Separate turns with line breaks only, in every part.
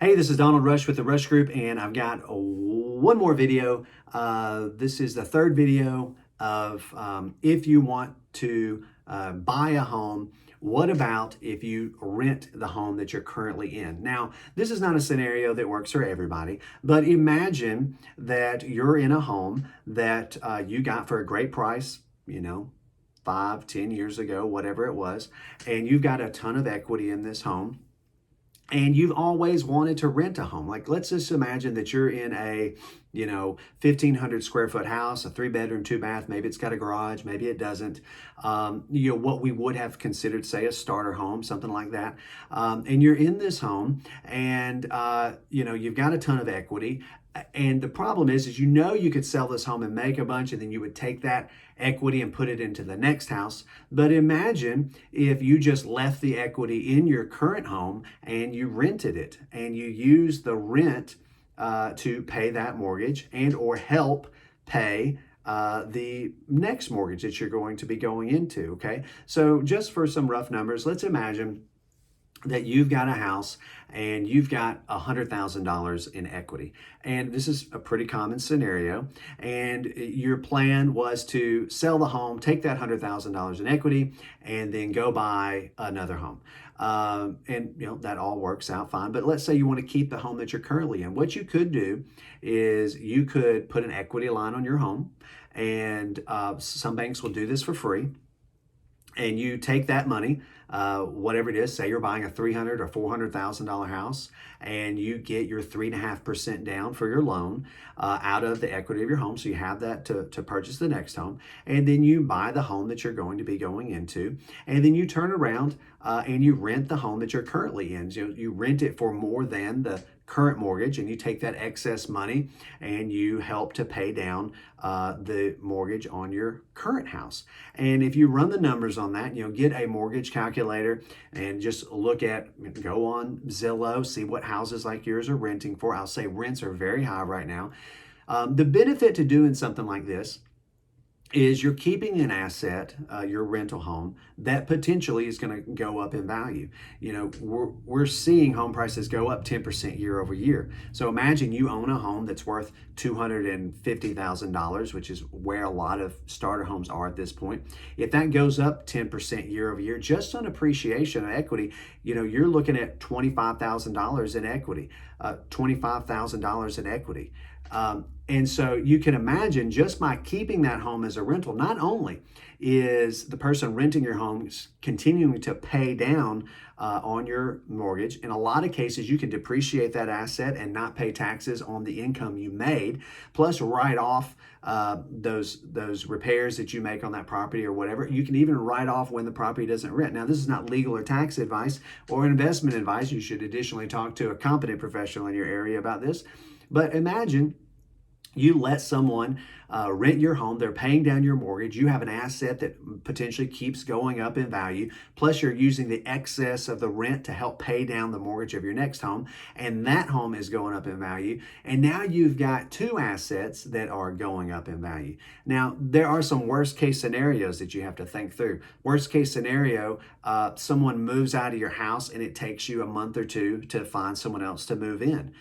Hey, this is Donald Rush with the Rush Group, and I've got one more video. This is the third video of if you want to buy a home, what about if you rent the home that you're currently in? Now, this is not a scenario that works for everybody, but imagine that you're in a home that you got for a great price, 5, 10 years ago, whatever it was, and you've got a ton of equity in this home and you've always wanted to rent a home. Like, let's just imagine that you're in a 1,500 square foot house, a 3 bedroom, 2 bath. Maybe it's got a garage, maybe it doesn't. What we would have considered, say, a starter home, something like that. And you're in this home, and you've got a ton of equity. And the problem is you could sell this home and make a bunch, and then you would take that equity and put it into the next house. But imagine if you just left the equity in your current home and you rented it, and you use the rent to pay that mortgage and or help pay the next mortgage that you're going to be going into. Okay, so just for some rough numbers, let's imagine that you've got a house and you've got $100,000 in equity. And this is a pretty common scenario. And your plan was to sell the home, take that $100,000 in equity, and then go buy another home. That all works out fine. But let's say you want to keep the home that you're currently in. What you could do is you could put an equity line on your home, and some banks will do this for free. And you take that money, whatever it is, say you're buying a $300,000 or $400,000 house, and you get your 3.5% down for your loan out of the equity of your home. So you have that to purchase the next home. And then you buy the home that you're going to be going into. And then you turn around and you rent the home that you're currently in. So you rent it for more than the current mortgage, and you take that excess money and you help to pay down the mortgage on your current house. And if you run the numbers on that, get a mortgage calculator and just go on Zillow, see what houses like yours are renting for. I'll say rents are very high right now. The benefit to doing something like this is you're keeping an asset, your rental home, that potentially is going to go up in value. We're seeing home prices go up 10% year over year. So imagine you own a home that's worth $250,000, which is where a lot of starter homes are at this point. If that goes up 10% year over year, just on appreciation of equity, you're looking at $25,000 in equity, $25,000 in equity. And so you can imagine, just by keeping that home as a rental, not only is the person renting your home continuing to pay down on your mortgage. In a lot of cases, you can depreciate that asset and not pay taxes on the income you made, plus write off those repairs that you make on that property or whatever. You can even write off when the property doesn't rent. Now, this is not legal or tax advice or investment advice. You should additionally talk to a competent professional in your area about this. But imagine you let someone rent your home. They're paying down your mortgage. You have an asset that potentially keeps going up in value. Plus, you're using the excess of the rent to help pay down the mortgage of your next home. And that home is going up in value. And now you've got two assets that are going up in value. Now, there are some worst case scenarios that you have to think through. Worst case scenario, someone moves out of your house and it takes you a month or two to find someone else to move in.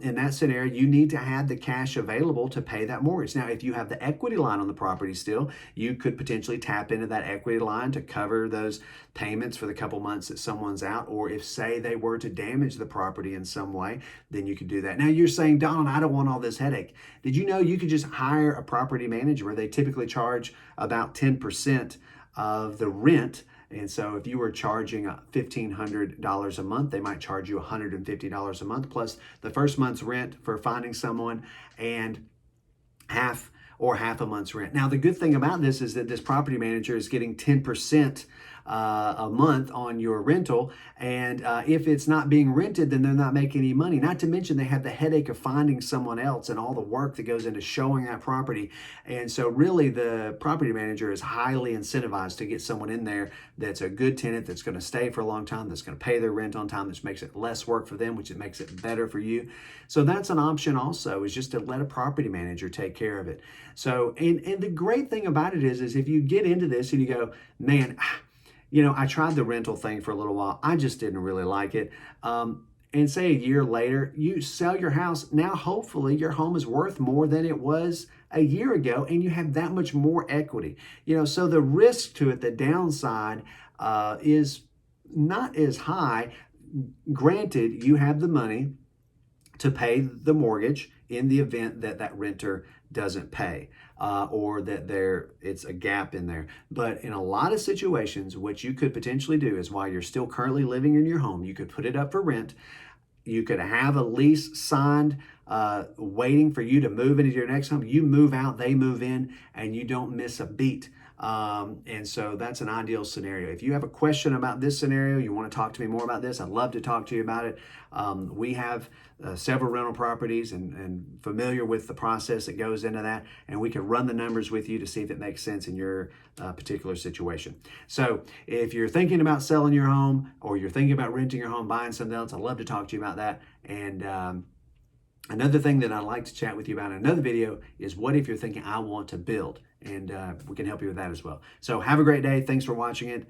In that scenario, you need to have the cash available to pay that mortgage. Now, if you have the equity line on the property still, you could potentially tap into that equity line to cover those payments for the couple months that someone's out. Or if, say, they were to damage the property in some way, then you could do that. Now, you're saying, Donald, I don't want all this headache. Did you know you could just hire a property manager where they typically charge about 10% of the rent? And so if you were charging $1,500 a month, they might charge you $150 a month plus the first month's rent for finding someone, and half a month's rent. Now, the good thing about this is that this property manager is getting 10% a month on your rental. And if it's not being rented, then they're not making any money. Not to mention they have the headache of finding someone else and all the work that goes into showing that property. And so really the property manager is highly incentivized to get someone in there that's a good tenant, that's going to stay for a long time, that's going to pay their rent on time, which makes it less work for them, which it makes it better for you. So that's an option also, is just to let a property manager take care of it. So, and the great thing about it is if you get into this and you go, man, I tried the rental thing for a little while. I just didn't really like it. and say a year later, you sell your house. Now, hopefully, your home is worth more than it was a year ago, and you have that much more equity. So the risk to it, the downside, is not as high. Granted, you have the money to pay the mortgage in the event that that renter doesn't pay, or that it's a gap in there. But in a lot of situations, what you could potentially do is, while you're still currently living in your home, you could put it up for rent. You could have a lease signed, waiting for you to move into your next home. You move out, they move in, and you don't miss a beat. And so that's an ideal scenario. If you have a question about this scenario, you want to talk to me more about this, I'd love to talk to you about it. We have several rental properties and familiar with the process that goes into that, and we can run the numbers with you to see if it makes sense in your particular situation. So if you're thinking about selling your home, or you're thinking about renting your home, buying something else, I'd love to talk to you about that. And another thing that I'd like to chat with you about in another video is, what if you're thinking, I want to build? And we can help you with that as well. So have a great day. Thanks for watching it.